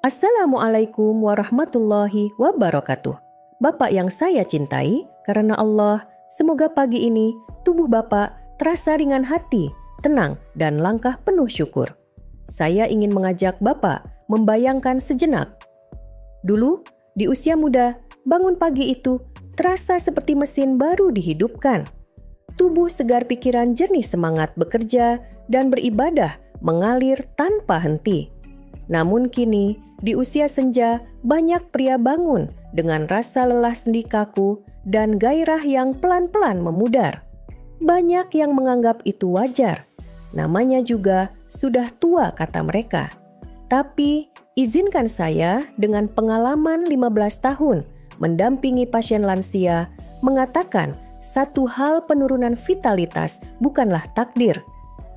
Assalamualaikum warahmatullahi wabarakatuh. Bapak yang saya cintai, karena Allah, semoga pagi ini tubuh Bapak terasa ringan hati, tenang, dan langkah penuh syukur. Saya ingin mengajak Bapak membayangkan sejenak. Dulu, di usia muda, bangun pagi itu terasa seperti mesin baru dihidupkan. Tubuh segar, pikiran jernih, semangat bekerja dan beribadah mengalir tanpa henti. Namun kini, di usia senja, banyak pria bangun dengan rasa lelah sendi kaku dan gairah yang pelan-pelan memudar. Banyak yang menganggap itu wajar. Namanya juga sudah tua, kata mereka. Tapi, izinkan saya dengan pengalaman 15 tahun mendampingi pasien lansia mengatakan satu hal: penurunan vitalitas bukanlah takdir.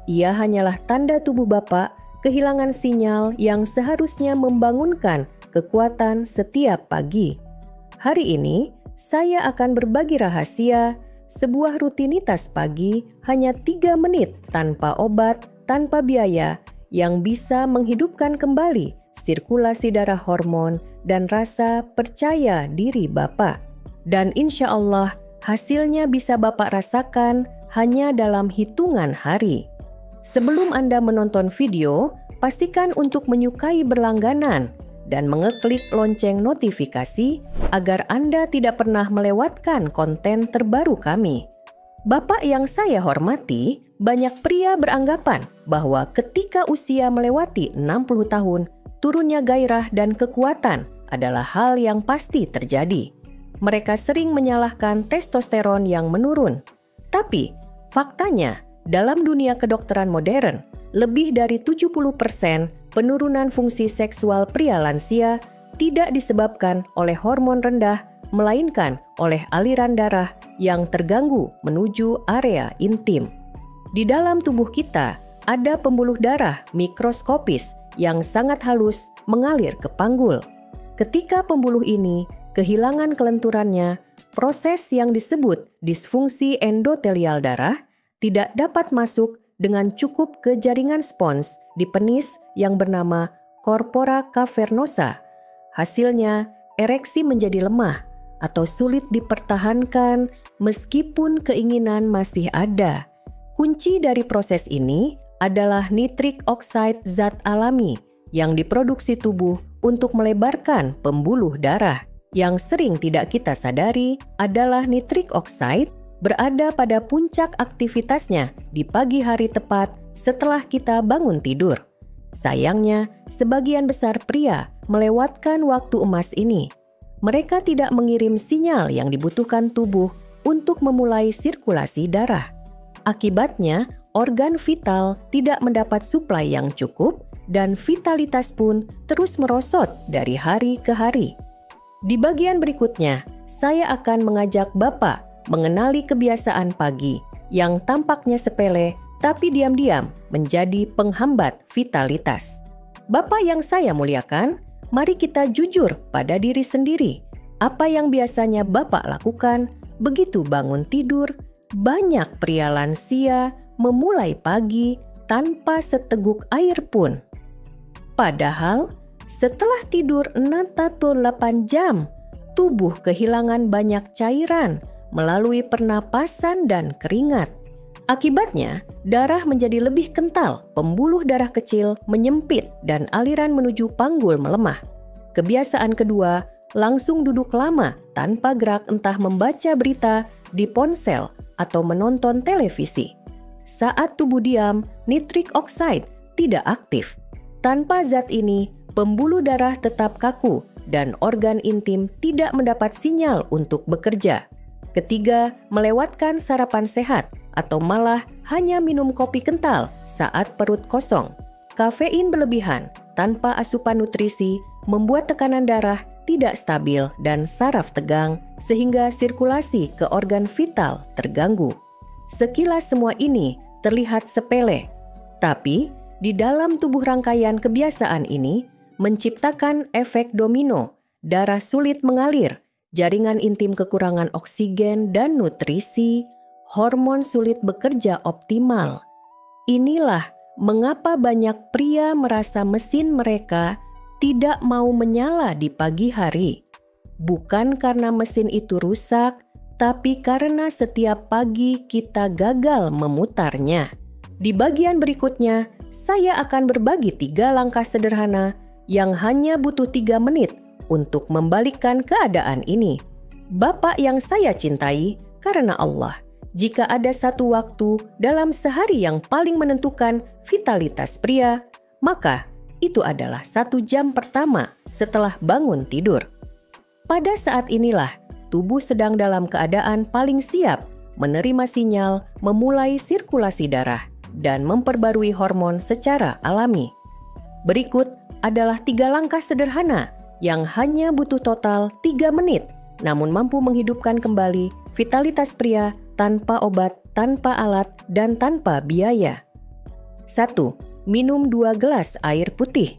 Ia hanyalah tanda tubuh Bapak kehilangan sinyal yang seharusnya membangunkan kekuatan setiap pagi. Hari ini, saya akan berbagi rahasia sebuah rutinitas pagi hanya 3 menit tanpa obat, tanpa biaya, yang bisa menghidupkan kembali sirkulasi darah, hormon, dan rasa percaya diri Bapak. Dan insya Allah, hasilnya bisa Bapak rasakan hanya dalam hitungan hari. Sebelum Anda menonton video, pastikan untuk menyukai berlangganan dan mengeklik lonceng notifikasi agar Anda tidak pernah melewatkan konten terbaru kami. Bapak yang saya hormati, banyak pria beranggapan bahwa ketika usia melewati 60 tahun, turunnya gairah dan kekuatan adalah hal yang pasti terjadi. Mereka sering menyalahkan testosteron yang menurun. Tapi, faktanya, dalam dunia kedokteran modern, lebih dari 70% penurunan fungsi seksual pria lansia tidak disebabkan oleh hormon rendah, melainkan oleh aliran darah yang terganggu menuju area intim. Di dalam tubuh kita ada pembuluh darah mikroskopis yang sangat halus mengalir ke panggul. Ketika pembuluh ini kehilangan kelenturannya, proses yang disebut disfungsi endotelial darah tidak dapat masuk dengan cukup ke jaringan spons di penis yang bernama corpora cavernosa. Hasilnya, ereksi menjadi lemah atau sulit dipertahankan meskipun keinginan masih ada. Kunci dari proses ini adalah nitric oxide, zat alami yang diproduksi tubuh untuk melebarkan pembuluh darah. Yang sering tidak kita sadari adalah nitric oxide berada pada puncak aktivitasnya di pagi hari tepat setelah kita bangun tidur. Sayangnya, sebagian besar pria melewatkan waktu emas ini. Mereka tidak mengirim sinyal yang dibutuhkan tubuh untuk memulai sirkulasi darah. Akibatnya, organ vital tidak mendapat suplai yang cukup dan vitalitas pun terus merosot dari hari ke hari. Di bagian berikutnya, saya akan mengajak Bapak mengenali kebiasaan pagi yang tampaknya sepele tapi diam-diam menjadi penghambat vitalitas. Bapak yang saya muliakan, mari kita jujur pada diri sendiri. Apa yang biasanya Bapak lakukan begitu bangun tidur? Banyak pria lansia memulai pagi tanpa seteguk air pun. Padahal setelah tidur 6 atau 8 jam, tubuh kehilangan banyak cairan melalui pernapasan dan keringat. Akibatnya, darah menjadi lebih kental, pembuluh darah kecil menyempit, dan aliran menuju panggul melemah. Kebiasaan kedua, langsung duduk lama tanpa gerak, entah membaca berita di ponsel atau menonton televisi. Saat tubuh diam, nitric oxide tidak aktif. Tanpa zat ini, pembuluh darah tetap kaku dan organ intim tidak mendapat sinyal untuk bekerja. Ketiga, melewatkan sarapan sehat atau malah hanya minum kopi kental saat perut kosong. Kafein berlebihan tanpa asupan nutrisi membuat tekanan darah tidak stabil dan saraf tegang sehingga sirkulasi ke organ vital terganggu. Sekilas semua ini terlihat sepele, tapi di dalam tubuh rangkaian kebiasaan ini menciptakan efek domino. Darah sulit mengalir, jaringan intim kekurangan oksigen dan nutrisi, hormon sulit bekerja optimal. Inilah mengapa banyak pria merasa mesin mereka tidak mau menyala di pagi hari. Bukan karena mesin itu rusak, tapi karena setiap pagi kita gagal memutarnya. Di bagian berikutnya, saya akan berbagi 3 langkah sederhana yang hanya butuh 3 menit untuk membalikkan keadaan ini. Bapak yang saya cintai, karena Allah, jika ada satu waktu dalam sehari yang paling menentukan vitalitas pria, maka itu adalah 1 jam pertama setelah bangun tidur. Pada saat inilah tubuh sedang dalam keadaan paling siap menerima sinyal memulai sirkulasi darah dan memperbarui hormon secara alami. Berikut adalah 3 langkah sederhana yang hanya butuh total 3 menit namun mampu menghidupkan kembali vitalitas pria tanpa obat, tanpa alat, dan tanpa biaya. 1. Minum 2 gelas air putih.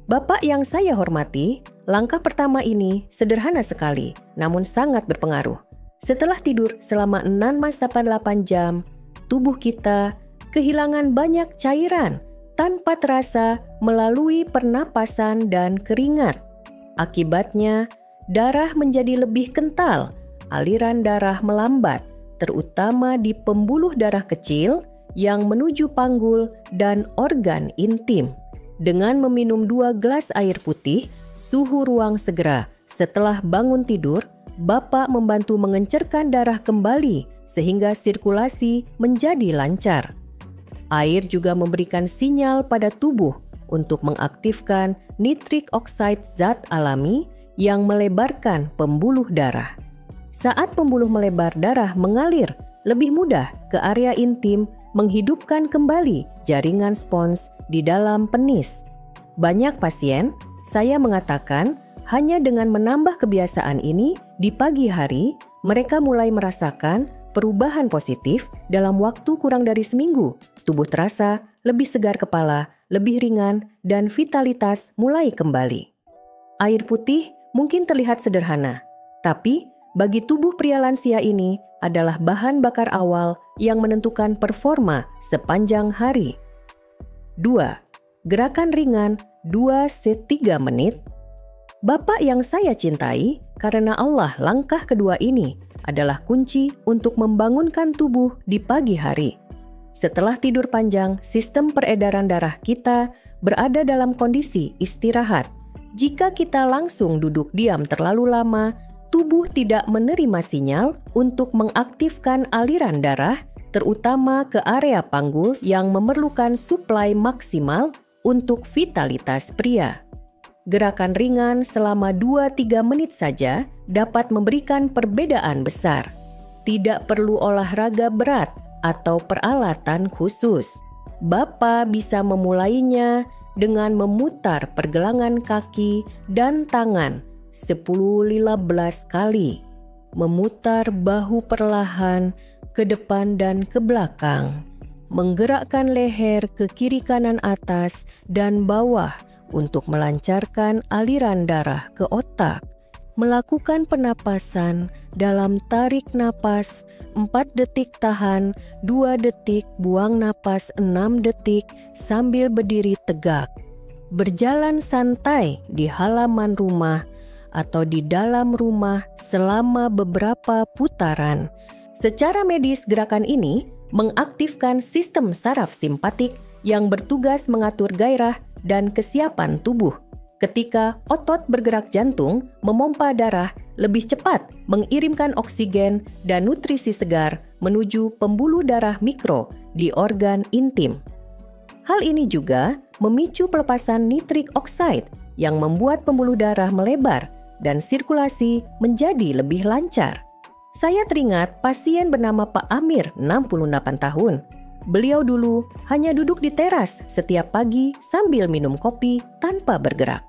Bapak yang saya hormati, langkah pertama ini sederhana sekali, namun sangat berpengaruh. Setelah tidur selama 6-8 jam, tubuh kita kehilangan banyak cairan tanpa terasa melalui pernapasan dan keringat. Akibatnya, darah menjadi lebih kental, aliran darah melambat, terutama di pembuluh darah kecil yang menuju panggul dan organ intim. Dengan meminum 2 gelas air putih, suhu ruang segera setelah bangun tidur, Bapak membantu mengencerkan darah kembali sehingga sirkulasi menjadi lancar. Air juga memberikan sinyal pada tubuh untuk mengaktifkan nitrik oksida zat alami yang melebarkan pembuluh darah. Saat pembuluh melebar, darah mengalir lebih mudah ke area intim, menghidupkan kembali jaringan spons di dalam penis. Banyak pasien, saya mengatakan, hanya dengan menambah kebiasaan ini di pagi hari, mereka mulai merasakan perubahan positif dalam waktu kurang dari seminggu. Tubuh terasa lebih segar kepala, lebih ringan, dan vitalitas mulai kembali. Air putih mungkin terlihat sederhana, tapi bagi tubuh pria lansia ini adalah bahan bakar awal yang menentukan performa sepanjang hari. 2. Gerakan ringan 2-3 menit. Bapak yang saya cintai, karena Allah, langkah kedua ini adalah kunci untuk membangunkan tubuh di pagi hari. Setelah tidur panjang, sistem peredaran darah kita berada dalam kondisi istirahat. Jika kita langsung duduk diam terlalu lama, tubuh tidak menerima sinyal untuk mengaktifkan aliran darah, terutama ke area panggul yang memerlukan suplai maksimal untuk vitalitas pria. Gerakan ringan selama 2-3 menit saja dapat memberikan perbedaan besar. Tidak perlu olahraga berat atau peralatan khusus. Bapak bisa memulainya dengan memutar pergelangan kaki dan tangan 10-15 kali, memutar bahu perlahan ke depan dan ke belakang, menggerakkan leher ke kiri kanan atas dan bawah untuk melancarkan aliran darah ke otak, melakukan penapasan dalam tarik napas 4 detik tahan, 2 detik buang napas 6 detik sambil berdiri tegak. Berjalan santai di halaman rumah atau di dalam rumah selama beberapa putaran. Secara medis, gerakan ini mengaktifkan sistem saraf simpatik yang bertugas mengatur gairah dan kesiapan tubuh. Ketika otot bergerak, jantung memompa darah lebih cepat, mengirimkan oksigen dan nutrisi segar menuju pembuluh darah mikro di organ intim. Hal ini juga memicu pelepasan nitrik oksida yang membuat pembuluh darah melebar dan sirkulasi menjadi lebih lancar. Saya teringat pasien bernama Pak Amir, 68 tahun. Beliau dulu hanya duduk di teras setiap pagi sambil minum kopi tanpa bergerak.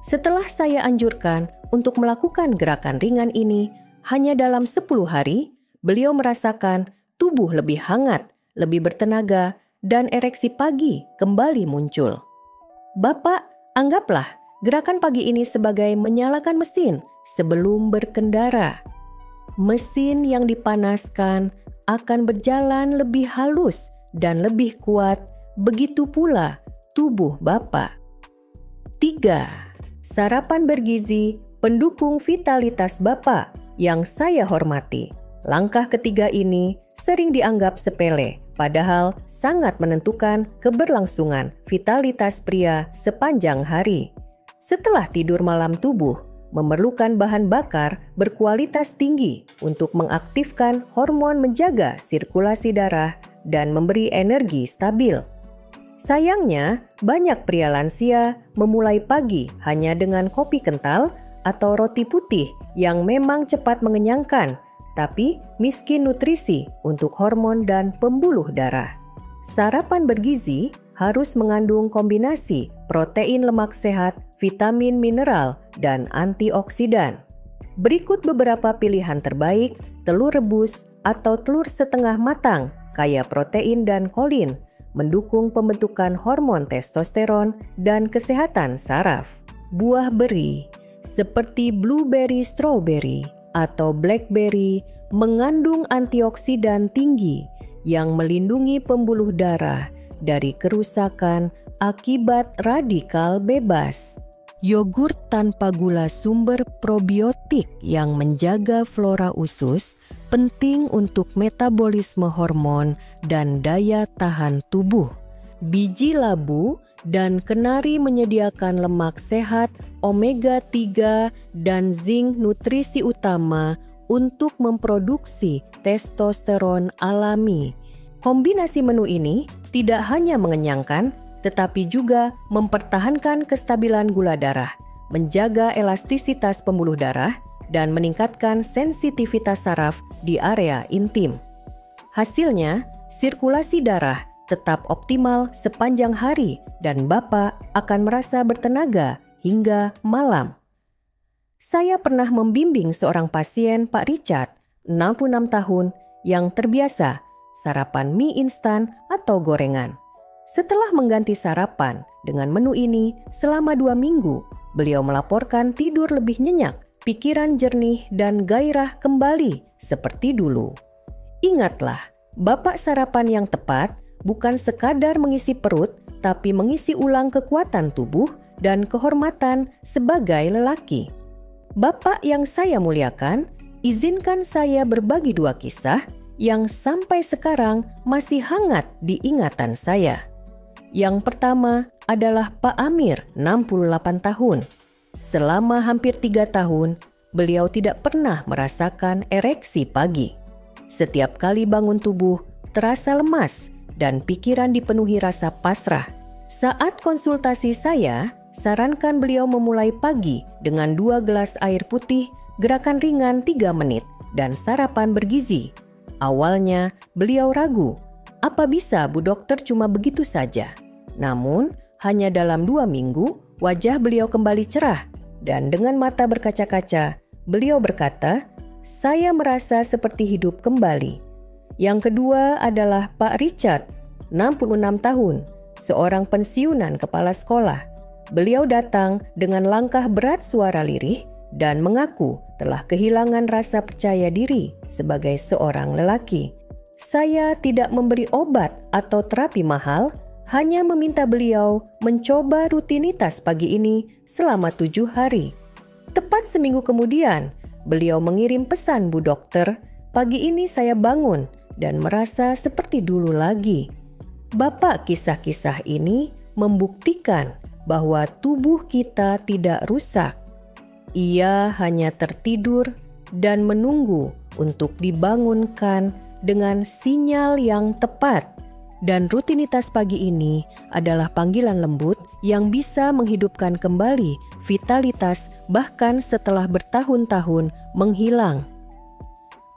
Setelah saya anjurkan untuk melakukan gerakan ringan ini, hanya dalam 10 hari, beliau merasakan tubuh lebih hangat, lebih bertenaga, dan ereksi pagi kembali muncul. Bapak, anggaplah gerakan pagi ini sebagai menyalakan mesin sebelum berkendara. Mesin yang dipanaskan akan berjalan lebih halus dan lebih kuat, begitu pula tubuh Bapak. 3. Sarapan bergizi pendukung vitalitas Bapak yang saya hormati. Langkah ketiga ini sering dianggap sepele, padahal sangat menentukan keberlangsungan vitalitas pria sepanjang hari. Setelah tidur malam, tubuh memerlukan bahan bakar berkualitas tinggi untuk mengaktifkan hormon menjaga sirkulasi darah dan memberi energi stabil. Sayangnya, banyak pria lansia memulai pagi hanya dengan kopi kental atau roti putih yang memang cepat mengenyangkan, tapi miskin nutrisi untuk hormon dan pembuluh darah. Sarapan bergizi harus mengandung kombinasi protein lemak sehat, vitamin mineral, dan antioksidan. Berikut beberapa pilihan terbaik: telur rebus atau telur setengah matang, kaya protein dan kolin, mendukung pembentukan hormon testosteron dan kesehatan saraf. Buah beri seperti blueberry, strawberry, atau blackberry mengandung antioksidan tinggi yang melindungi pembuluh darah dari kerusakan akibat radikal bebas. Yogurt tanpa gula sumber probiotik yang menjaga flora usus penting untuk metabolisme hormon dan daya tahan tubuh. Biji labu dan kenari menyediakan lemak sehat, omega 3 dan zinc, nutrisi utama untuk memproduksi testosteron alami. Kombinasi menu ini tidak hanya mengenyangkan, tetapi juga mempertahankan kestabilan gula darah, menjaga elastisitas pembuluh darah, dan meningkatkan sensitivitas saraf di area intim. Hasilnya, sirkulasi darah tetap optimal sepanjang hari dan Bapak akan merasa bertenaga hingga malam. Saya pernah membimbing seorang pasien, Pak Richard, 66 tahun, yang terbiasa sarapan mie instan atau gorengan. Setelah mengganti sarapan dengan menu ini selama 2 minggu, beliau melaporkan tidur lebih nyenyak, pikiran jernih, dan gairah kembali seperti dulu. Ingatlah, Bapak sarapan yang tepat bukan sekadar mengisi perut, tapi mengisi ulang kekuatan tubuh dan kehormatan sebagai lelaki. Bapak yang saya muliakan, izinkan saya berbagi 2 kisah yang sampai sekarang masih hangat di ingatan saya. Yang pertama adalah Pak Amir, 68 tahun. Selama hampir 3 tahun, beliau tidak pernah merasakan ereksi pagi. Setiap kali bangun tubuh terasa lemas dan pikiran dipenuhi rasa pasrah. Saat konsultasi saya, sarankan beliau memulai pagi dengan 2 gelas air putih, gerakan ringan 3 menit, dan sarapan bergizi. Awalnya beliau ragu, apa bisa Bu Dokter cuma begitu saja? Namun, hanya dalam 2 minggu, wajah beliau kembali cerah, dan dengan mata berkaca-kaca, beliau berkata, "Saya merasa seperti hidup kembali." Yang kedua adalah Pak Richard, 66 tahun, seorang pensiunan kepala sekolah. Beliau datang dengan langkah berat suara lirih dan mengaku telah kehilangan rasa percaya diri sebagai seorang lelaki. Saya tidak memberi obat atau terapi mahal, hanya meminta beliau mencoba rutinitas pagi ini selama 7 hari. Tepat seminggu kemudian, beliau mengirim pesan, "Bu Dokter, pagi ini saya bangun dan merasa seperti dulu lagi." Bapak, kisah-kisah ini membuktikan bahwa tubuh kita tidak rusak. Ia hanya tertidur dan menunggu untuk dibangunkan dengan sinyal yang tepat. Dan rutinitas pagi ini adalah panggilan lembut yang bisa menghidupkan kembali vitalitas bahkan setelah bertahun-tahun menghilang.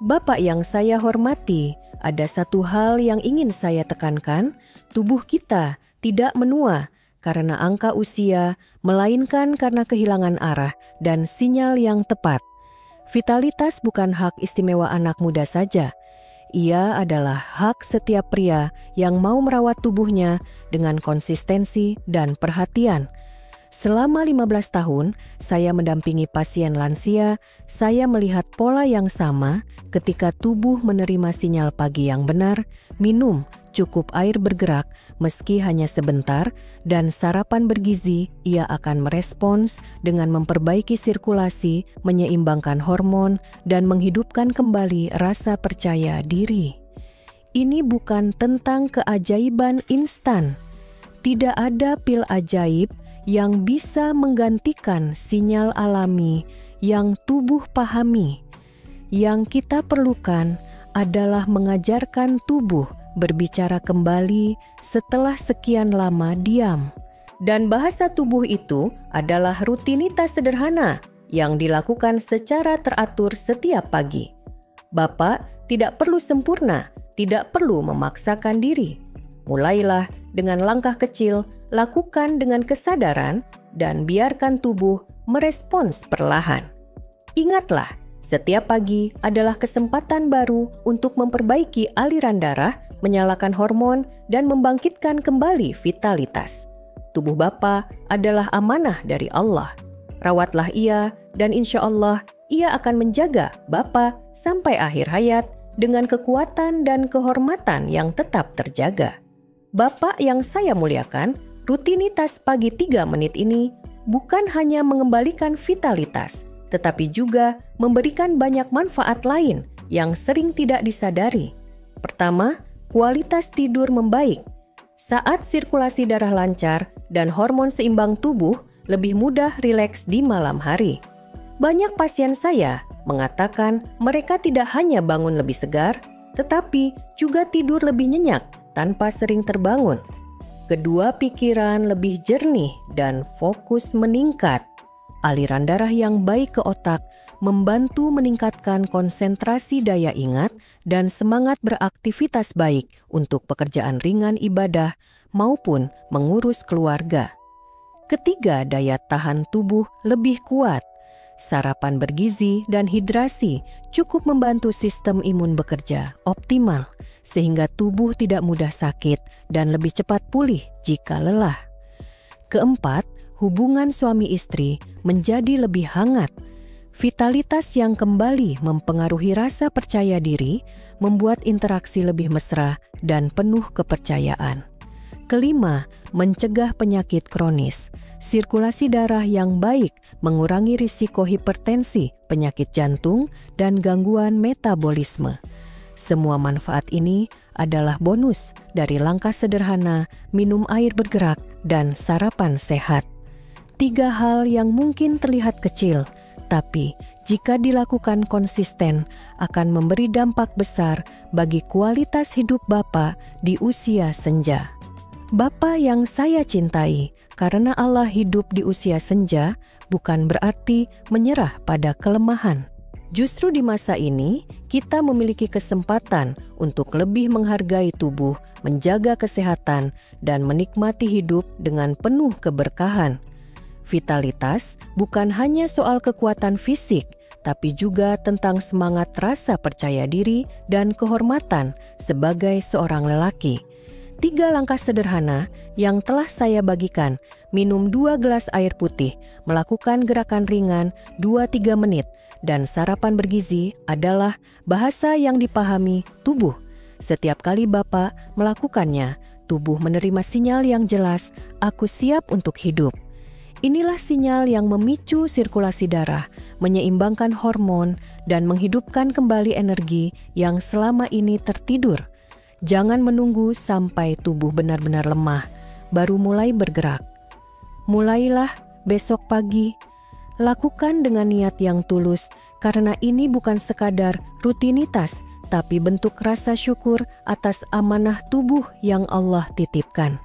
Bapak yang saya hormati, ada satu hal yang ingin saya tekankan, tubuh kita tidak menua karena angka usia, melainkan karena kehilangan arah dan sinyal yang tepat. Vitalitas bukan hak istimewa anak muda saja. Ia adalah hak setiap pria yang mau merawat tubuhnya dengan konsistensi dan perhatian. Selama 15 tahun, saya mendampingi pasien lansia, saya melihat pola yang sama ketika tubuh menerima sinyal pagi yang benar, minum cukup air bergerak meski hanya sebentar, dan sarapan bergizi, ia akan merespons dengan memperbaiki sirkulasi, menyeimbangkan hormon, dan menghidupkan kembali rasa percaya diri. Ini bukan tentang keajaiban instan. Tidak ada pil ajaib yang bisa menggantikan sinyal alami yang tubuh pahami. Yang kita perlukan adalah mengajarkan tubuh berbicara kembali setelah sekian lama diam. Dan bahasa tubuh itu adalah rutinitas sederhana yang dilakukan secara teratur setiap pagi. Bapak tidak perlu sempurna, tidak perlu memaksakan diri. Mulailah dengan langkah kecil, lakukan dengan kesadaran, dan biarkan tubuh merespons perlahan. Ingatlah, setiap pagi adalah kesempatan baru untuk memperbaiki aliran darah, menyalakan hormon, dan membangkitkan kembali vitalitas. Tubuh Bapa adalah amanah dari Allah. Rawatlah ia, dan insya Allah ia akan menjaga Bapa sampai akhir hayat dengan kekuatan dan kehormatan yang tetap terjaga. Bapak yang saya muliakan, rutinitas pagi 3 menit ini bukan hanya mengembalikan vitalitas, tetapi juga memberikan banyak manfaat lain yang sering tidak disadari. Pertama, kualitas tidur membaik. Saat sirkulasi darah lancar dan hormon seimbang tubuh, lebih mudah rileks di malam hari. Banyak pasien saya mengatakan mereka tidak hanya bangun lebih segar, tetapi juga tidur lebih nyenyak tanpa sering terbangun. Kedua, pikiran lebih jernih dan fokus meningkat. Aliran darah yang baik ke otak membantu meningkatkan konsentrasi daya ingat dan semangat beraktivitas baik untuk pekerjaan ringan ibadah maupun mengurus keluarga. Ketiga, daya tahan tubuh lebih kuat. Sarapan bergizi dan hidrasi cukup membantu sistem imun bekerja optimal, sehingga tubuh tidak mudah sakit dan lebih cepat pulih jika lelah. Keempat, hubungan suami istri menjadi lebih hangat. Vitalitas yang kembali mempengaruhi rasa percaya diri membuat interaksi lebih mesra dan penuh kepercayaan. Kelima, mencegah penyakit kronis. Sirkulasi darah yang baik mengurangi risiko hipertensi, penyakit jantung, dan gangguan metabolisme. Semua manfaat ini adalah bonus dari langkah sederhana, minum air bergerak, dan sarapan sehat. 3 hal yang mungkin terlihat kecil, tapi jika dilakukan konsisten akan memberi dampak besar bagi kualitas hidup Bapak di usia senja. Bapa yang saya cintai, karena Allah hidup di usia senja bukan berarti menyerah pada kelemahan. Justru di masa ini, kita memiliki kesempatan untuk lebih menghargai tubuh, menjaga kesehatan, dan menikmati hidup dengan penuh keberkahan. Vitalitas bukan hanya soal kekuatan fisik, tapi juga tentang semangat rasa percaya diri dan kehormatan sebagai seorang lelaki. 3 langkah sederhana yang telah saya bagikan: minum 2 gelas air putih, melakukan gerakan ringan 2-3 menit, dan sarapan bergizi adalah bahasa yang dipahami tubuh. Setiap kali Bapak melakukannya, tubuh menerima sinyal yang jelas, aku siap untuk hidup. Inilah sinyal yang memicu sirkulasi darah, menyeimbangkan hormon, dan menghidupkan kembali energi yang selama ini tertidur. Jangan menunggu sampai tubuh benar-benar lemah, baru mulai bergerak. Mulailah besok pagi. Lakukan dengan niat yang tulus, karena ini bukan sekadar rutinitas, tapi bentuk rasa syukur atas amanah tubuh yang Allah titipkan.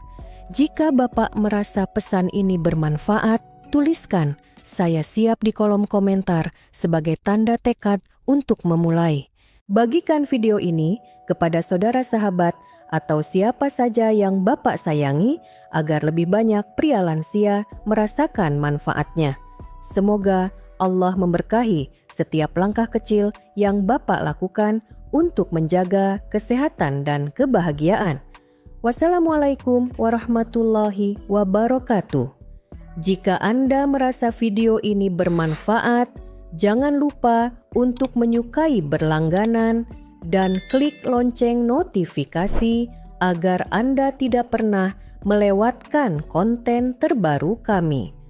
Jika Bapak merasa pesan ini bermanfaat, tuliskan "Saya siap" di kolom komentar sebagai tanda tekad untuk memulai. Bagikan video ini kepada saudara sahabat atau siapa saja yang Bapak sayangi agar lebih banyak pria lansia merasakan manfaatnya. Semoga Allah memberkahi setiap langkah kecil yang Bapak lakukan untuk menjaga kesehatan dan kebahagiaan. Wassalamualaikum warahmatullahi wabarakatuh. Jika Anda merasa video ini bermanfaat, jangan lupa untuk menyukai berlangganan dan klik lonceng notifikasi agar Anda tidak pernah melewatkan konten terbaru kami.